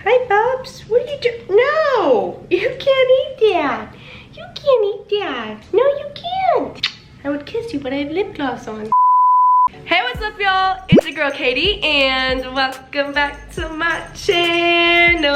Hi, Bubs. What are you doing? No! You can't eat that. You can't eat that. No, you can't. I would kiss you, but I have lip gloss on. Hey, what's up, y'all? It's your girl, Katie, and welcome back to my channel.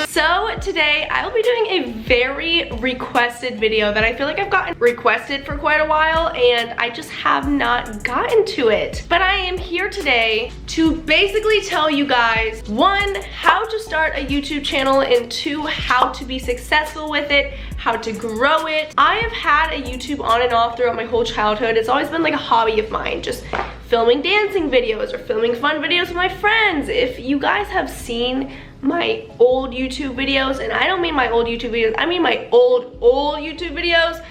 So today, I'll be doing a very requested video that I feel like I've gotten requested for quite a while, and I just have not gotten to it. But I am here today to basically tell you guys, 1, how to start a YouTube channel, and 2, how to be successful with it, how to grow it. I have had a YouTube on and off throughout my whole childhood. It's always been like a hobby of mine, just filming dancing videos or filming fun videos with my friends. If you guys have seen my old YouTube videos, and I don't mean my old YouTube videos, I mean my old YouTube videos,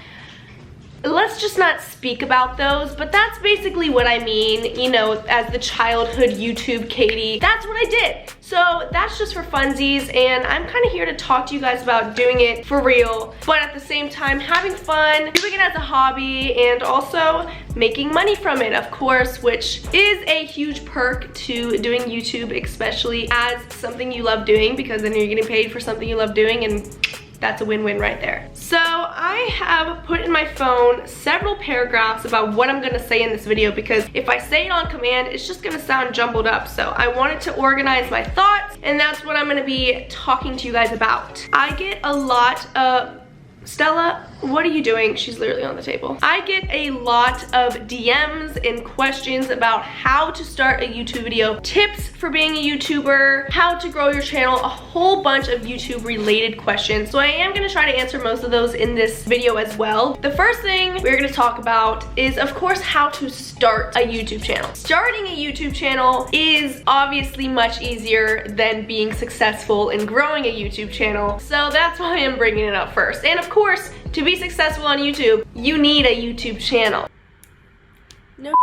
let's just not speak about those, but that's basically what I mean, you know, as the childhood YouTube Katie. That's what I did. So that's just for funsies, and I'm kind of here to talk to you guys about doing it for real, but at the same time having fun, doing it as a hobby, and also making money from it, of course, which is a huge perk to doing YouTube, especially as something you love doing, because then you're getting paid for something you love doing, and that's a win-win right there. So I have put in my phone several paragraphs about what I'm gonna say in this video, because if I say it on command, it's just gonna sound jumbled up. So I wanted to organize my thoughts, and that's what I'm gonna be talking to you guys about. I get a lot of, Stella, what are you doing? She's literally on the table. I get a lot of DMs and questions about how to start a YouTube video, tips for being a YouTuber, how to grow your channel, a whole bunch of YouTube related questions. So I am gonna try to answer most of those in this video as well. The first thing we're gonna talk about is, of course, how to start a YouTube channel. Starting a YouTube channel is obviously much easier than being successful in growing a YouTube channel. So that's why I'm bringing it up first. And of course, to be successful on YouTube, you need a YouTube channel. No.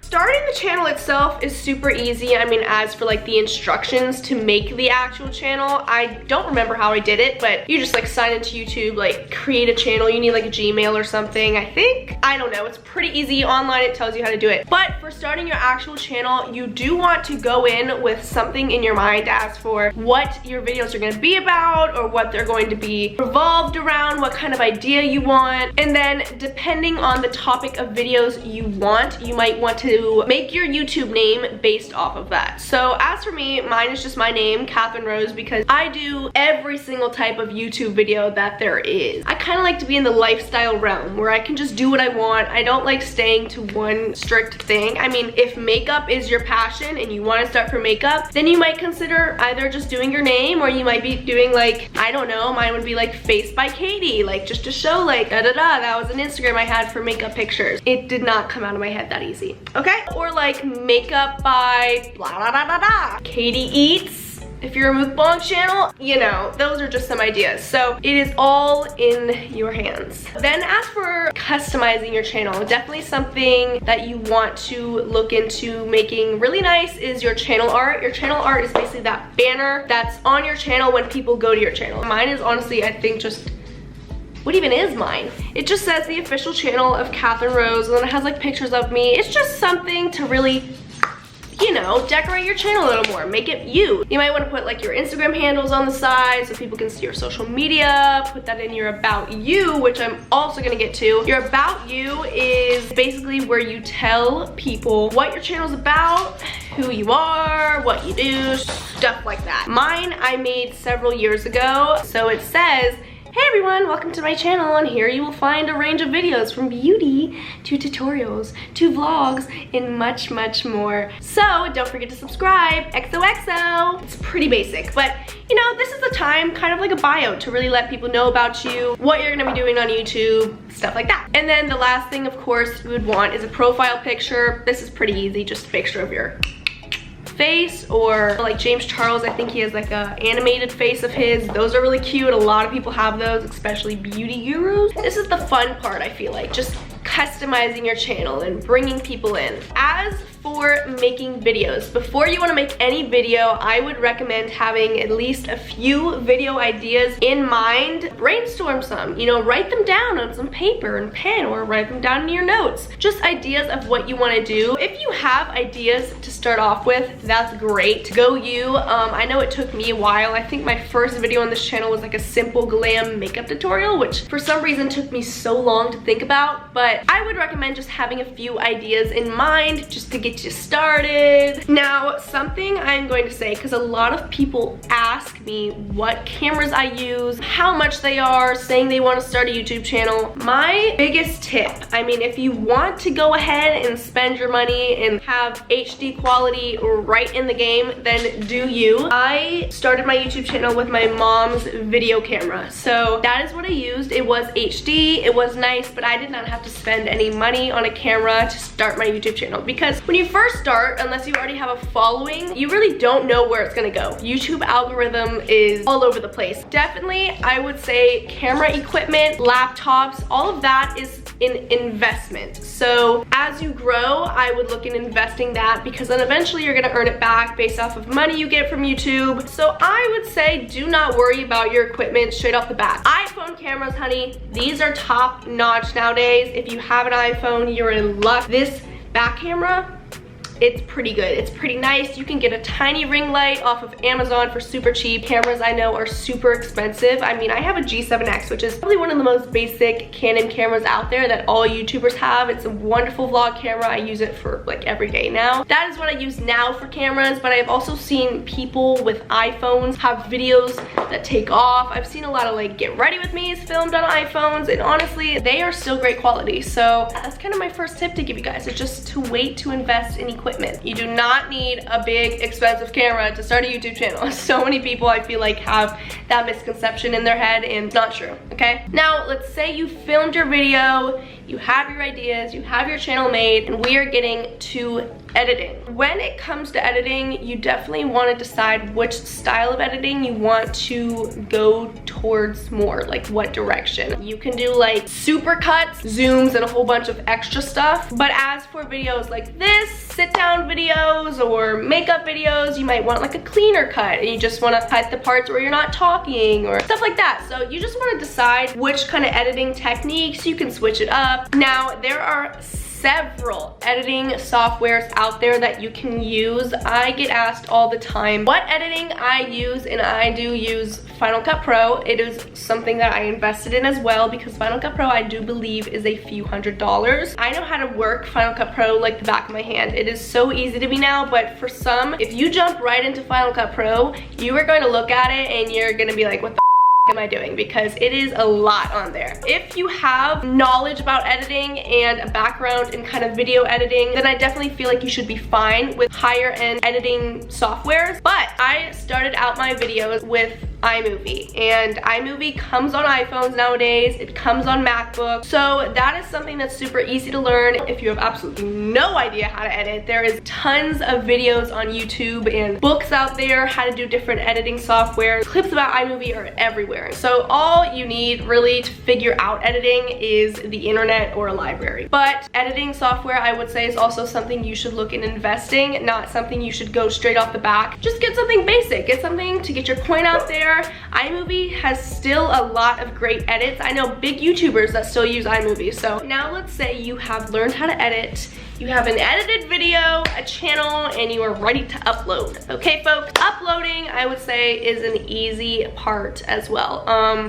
Starting the channel itself is super easy. I mean, as for like the instructions to make the actual channel, I don't remember how I did it, but you just like sign into YouTube, like create a channel. You need like a Gmail or something, I think. I don't know, it's pretty easy. Online, it tells you how to do it. But for starting your actual channel, you do want to go in with something in your mind as for what your videos are gonna be about, or what they're going to be revolved around, what kind of idea you want. And then depending on the topic of videos you want, you might want to make your YouTube name based off of that. So as for me, mine is just my name, Catherine Rose, because I do every single type of YouTube video that there is. I kind of like to be in the lifestyle realm where I can just do what I want. I don't like staying to one strict thing. I mean, if makeup is your passion and you want to start for makeup, then you might consider either just doing your name, or you might be doing like, I don't know, mine would be like Face by Katie, like just to show like da-da-da. That was an Instagram I had for makeup pictures. It did not come out of my head that easy. Okay? Or like makeup by blah blah blah blah blah. Katie Eats, if you're a mukbang channel, you know, those are just some ideas. So it is all in your hands. Then as for customizing your channel, definitely something that you want to look into making really nice is your channel art. Your channel art is basically that banner that's on your channel when people go to your channel. Mine is honestly, I think, just, what even is mine? It just says the official channel of Catherine Rose, and then it has like pictures of me. It's just something to really, you know, decorate your channel a little more, make it you. You might want to put like your Instagram handles on the side so people can see your social media, put that in your about you, which I'm also gonna get to. Your about you is basically where you tell people what your channel's about, who you are, what you do, stuff like that. Mine I made several years ago, so it says, hey everyone, welcome to my channel, and here you will find a range of videos from beauty to tutorials to vlogs and much, much more. So don't forget to subscribe, XOXO. It's pretty basic, but you know, this is the time, kind of like a bio, to really let people know about you, what you're gonna be doing on YouTube, stuff like that. And then the last thing, of course, you would want is a profile picture. This is pretty easy, just a picture of your face, or like James Charles, I think he has like a animated face of his. Those are really cute. A lot of people have those, especially beauty gurus. This is the fun part, I feel like, just customizing your channel and bringing people in. As for making videos. Before you want to make any video, I would recommend having at least a few video ideas in mind. Brainstorm some, you know, write them down on some paper and pen, or write them down in your notes. Just ideas of what you want to do. If you have ideas to start off with, that's great. Go you. I know it took me a while. I think my first video on this channel was like a simple glam makeup tutorial, which for some reason took me so long to think about, but I would recommend just having a few ideas in mind just to get you started. Now, something I'm going to say, because a lot of people ask me what cameras I use, how much they are, saying they want to start a YouTube channel. My biggest tip, I mean, if you want to go ahead and spend your money and have HD quality right in the game, then do you. I started my YouTube channel with my mom's video camera, so that is what I used. It was HD, it was nice, but I did not have to spend any money on a camera to start my YouTube channel, because when you first start, unless you already have a following, you really don't know where it's gonna go. YouTube algorithm is all over the place. Definitely, I would say camera equipment, laptops, all of that is an investment. So as you grow, I would look in investing that, because then eventually you're gonna earn it back based off of money you get from YouTube. So I would say do not worry about your equipment straight off the bat. iPhone cameras, honey, these are top notch nowadays. If you have an iPhone, you're in luck. This back camera, it's pretty good. It's pretty nice. You can get a tiny ring light off of Amazon for super cheap. Cameras I know are super expensive. I mean, I have a G7X, which is probably one of the most basic Canon cameras out there that all YouTubers have. It's a wonderful vlog camera. I use it for like every day now. That is what I use now for cameras, but I've also seen people with iPhones have videos that take off. I've seen a lot of like get ready with me's filmed on iPhones, and honestly, they are still great quality. So that's kind of my first tip to give you guys, is just to wait to invest in equipment. You do not need a big expensive camera to start a YouTube channel. So many people, I feel like, have that misconception in their head, and it's not true, okay? Now, let's say you filmed your video, you have your ideas, you have your channel made, and we are getting to editing. When it comes to editing, you definitely want to decide which style of editing you want to go towards more, like what direction. You can do like super cuts, zooms, and a whole bunch of extra stuff. But as for videos like this, sit down videos or makeup videos, you might want like a cleaner cut, and you just want to cut the parts where you're not talking or stuff like that. So you just want to decide which kind of editing techniques. You can switch it up. Now, there are several editing softwares out there that you can use. I get asked all the time what editing I use, and I do use Final Cut Pro. It is something that I invested in as well, because Final Cut Pro, I do believe, is a few $100s. I know how to work Final Cut Pro like the back of my hand. It is so easy to me now, but for some, if you jump right into Final Cut Pro, you are going to look at it and you're going to be like, what the am I doing? Because it is a lot on there. If you have knowledge about editing and a background in kind of video editing, then I definitely feel like you should be fine with higher end editing softwares. But I started out my videos with iMovie, and iMovie comes on iPhones nowadays. It comes on MacBooks, so that is something that's super easy to learn. If you have absolutely no idea how to edit, there is tons of videos on YouTube and books out there how to do different editing software. Clips about iMovie are everywhere, so all you need really to figure out editing is the internet or a library. But editing software, I would say, is also something you should look in investing, not something you should go straight off the back. Just get something basic, get something to get your point out there. iMovie has still a lot of great edits. I know big YouTubers that still use iMovie. So now let's say you have learned how to edit, you have an edited video, a channel, and you are ready to upload. Okay, folks, uploading, I would say, is an easy part as well.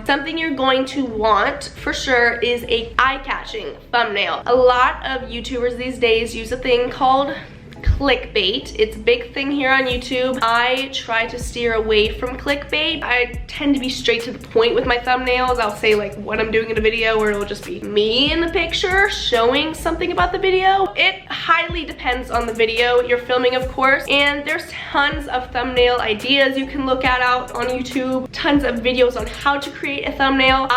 Something you're going to want for sure is a eye-catching thumbnail. A lot of YouTubers these days use a thing called clickbait. It's a big thing here on YouTube. I try to steer away from clickbait. I tend to be straight to the point with my thumbnails. I'll say like what I'm doing in a video, or it'll just be me in the picture showing something about the video. It highly depends on the video you're filming, of course, and there's tons of thumbnail ideas you can look at out on YouTube, tons of videos on how to create a thumbnail.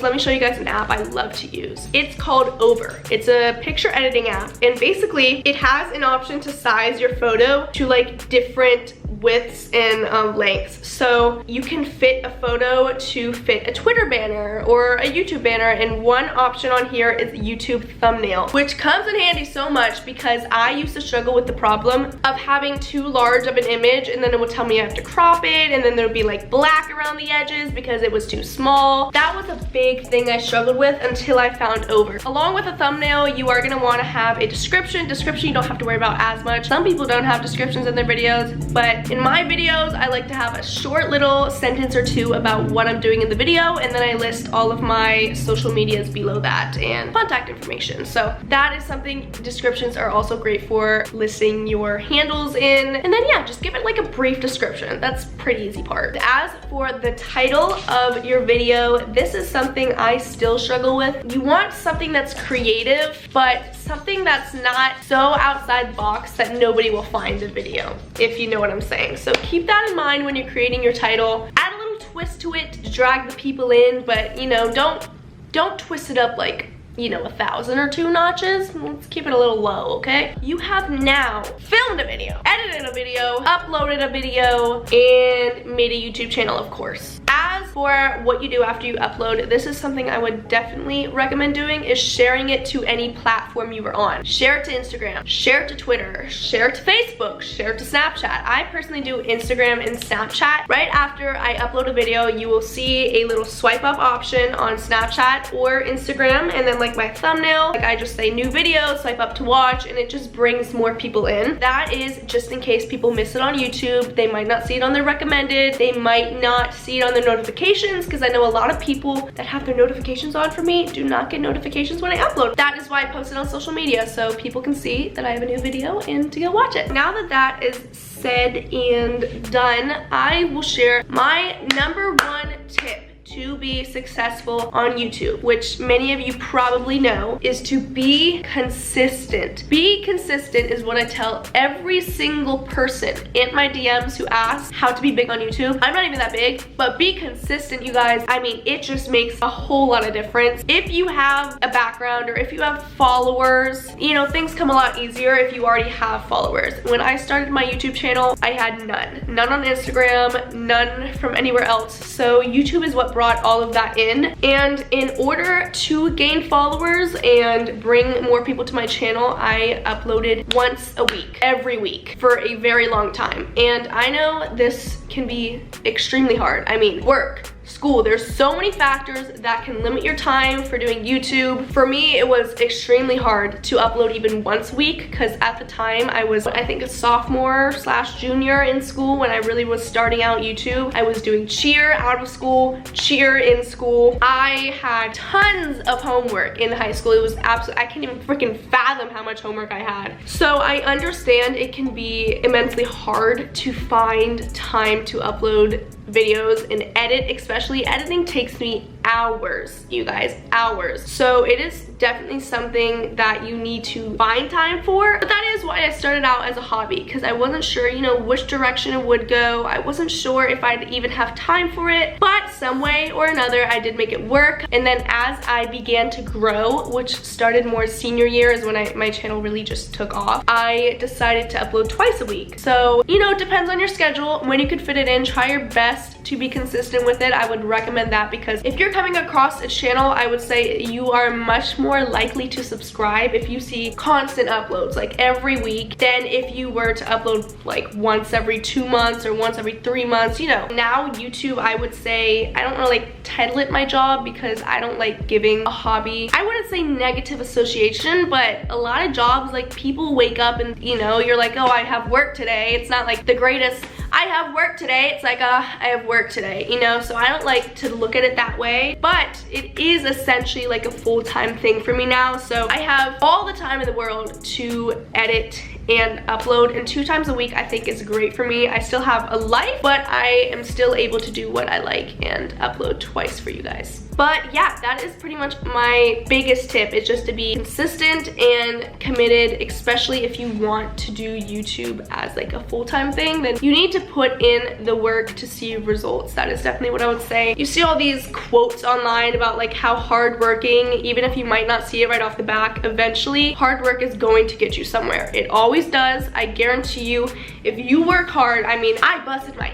Let me show you guys an app I love to use. It's called Over. It's a picture editing app, and basically it has an option to size your photo to like different widths and lengths. So you can fit a photo to fit a Twitter banner or a YouTube banner, and one option on here is YouTube thumbnail, which comes in handy so much because I used to struggle with the problem of having too large of an image, and then it would tell me I have to crop it, and then there would be like black around the edges because it was too small. That was a big thing I struggled with until I found Over. Along with a thumbnail, you are gonna wanna have a description. Description you don't have to worry about as much. Some people don't have descriptions in their videos, but in my videos, I like to have a short little sentence or two about what I'm doing in the video, and then I list all of my social medias below that and contact information. So that is something descriptions are also great for, listing your handles in, and then yeah, just give it like a brief description. That's pretty easy part. As for the title of your video, this is something I still struggle with. You want something that's creative, but something that's not so outside the box that nobody will find the video, if you know what I'm saying. So keep that in mind when you're creating your title. Add a little twist to it to drag the people in, but you know, don't twist it up like, you know, 1,000 or 2 notches. Let's keep it a little low, okay? You have now filmed a video, edited a video, uploaded a video, and made a YouTube channel, of course. As for what you do after you upload, this is something I would definitely recommend doing, is sharing it to any platform you are on. Share it to Instagram, share it to Twitter, share it to Facebook, share it to Snapchat. I personally do Instagram and Snapchat. Right after I upload a video, you will see a little swipe up option on Snapchat or Instagram, and then like my thumbnail, like I just say new video, swipe up to watch, and it just brings more people in. That is just in case people miss it on YouTube. They might not see it on their recommended, they might not see it on their notifications, because I know a lot of people that have their notifications on for me do not get notifications when I upload. That is why I post it on social media, so people can see that I have a new video and to go watch it. Now that that is said and done, I will share my #1 tip to be successful on YouTube, which many of you probably know, is to be consistent. Be consistent is what I tell every single person in my DMs who ask how to be big on YouTube. I'm not even that big, but be consistent, you guys. I mean, it just makes a whole lot of difference. If you have a background or if you have followers, you know, things come a lot easier if you already have followers. When I started my YouTube channel, I had none. None on Instagram, none from anywhere else. So YouTube is what brought all of that in, and in order to gain followers and bring more people to my channel, I uploaded once a week, every week, for a very long time. And I know this can be extremely hard. I mean, work, school, there's so many factors that can limit your time for doing YouTube. For me, it was extremely hard to upload even once a week, because at the time I was, I think, a sophomore/junior in school when I really was starting out YouTube. I was doing cheer out of school, cheer in school. I had tons of homework in high school. It was absolutely, I can't even freaking fathom how much homework I had. So I understand it can be immensely hard to find time to upload videos and edit. Especially editing takes me hours, you guys, hours. So it is definitely something that you need to find time for. But that is why I started out as a hobby, because I wasn't sure, you know, which direction it would go. I wasn't sure if I'd even have time for it, but some way or another I did make it work. And then as I began to grow, which started more senior year is when my channel really just took off, I decided to upload twice a week. So, you know, it depends on your schedule, when you could fit it in. Try your best to be consistent with it. I would recommend that, because if you're coming across a channel, I would say you are much more likely to subscribe if you see constant uploads like every week than if you were to upload like once every 2 months or once every 3 months. You know, now YouTube, I would say, I don't want to like title it my job, because I don't like giving a hobby, I wouldn't say negative association, but a lot of jobs, like people wake up and, you know, you're like, oh, I have work today. It's not like the greatest I have work today. It's like, I have work today, you know? So I don't like to look at it that way, but it is essentially like a full-time thing for me now. So I have all the time in the world to edit and upload, and 2 times a week I think is great for me. I still have a life, but I am still able to do what I like and upload twice for you guys. But yeah, that is pretty much my biggest tip, is just to be consistent and committed, especially if you want to do YouTube as like a full-time thing. Then you need to put in the work to see results. That is definitely what I would say. You see all these quotes online about like how hardworking, even if you might not see it right off the bat, eventually hard work is going to get you somewhere. It always always does. I guarantee you, if you work hard, I mean, I busted my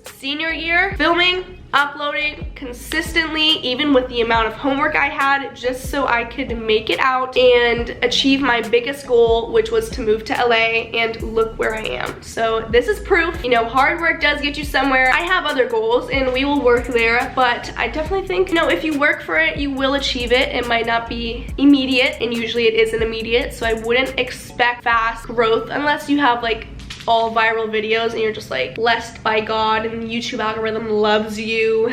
senior year filming, uploading consistently, even with the amount of homework I had, just so I could make it out and achieve my biggest goal, which was to move to LA, and look where I am. So this is proof, you know, hard work does get you somewhere. I have other goals and we will work there, but I definitely think, you know, if you work for it, you will achieve it. It might not be immediate, and usually it isn't immediate, so I wouldn't expect fast growth unless you have like all viral videos and you're just like blessed by God and the YouTube algorithm loves you.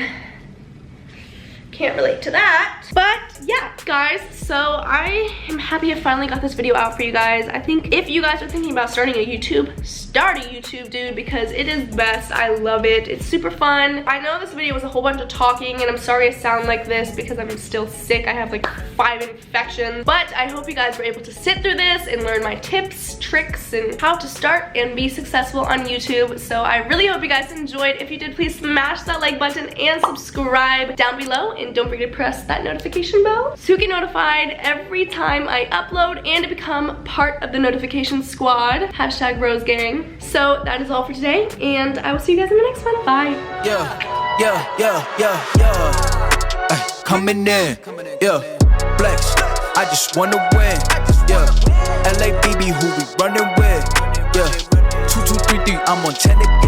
Can't relate to that. But yeah, guys, so I am happy I finally got this video out for you guys. I think if you guys are thinking about starting a YouTube, start a YouTube, dude, because it is best. I love it. It's super fun. I know this video was a whole bunch of talking, and I'm sorry I sound like this because I'm still sick. I have like 5 infections, but I hope you guys were able to sit through this and learn my tips, tricks, and how to start and be successful on YouTube. So I really hope you guys enjoyed. If you did, please smash that like button and subscribe down below, and don't forget to press that notification bell so you get notified every time I upload and to become part of the notification squad. Hashtag Rose Gang. So that is all for today, and I will see you guys in the next one. Bye. Coming in, flex. I just wanna win, LA BB, who we running with, 2 2 3 3. I'm on 10 again.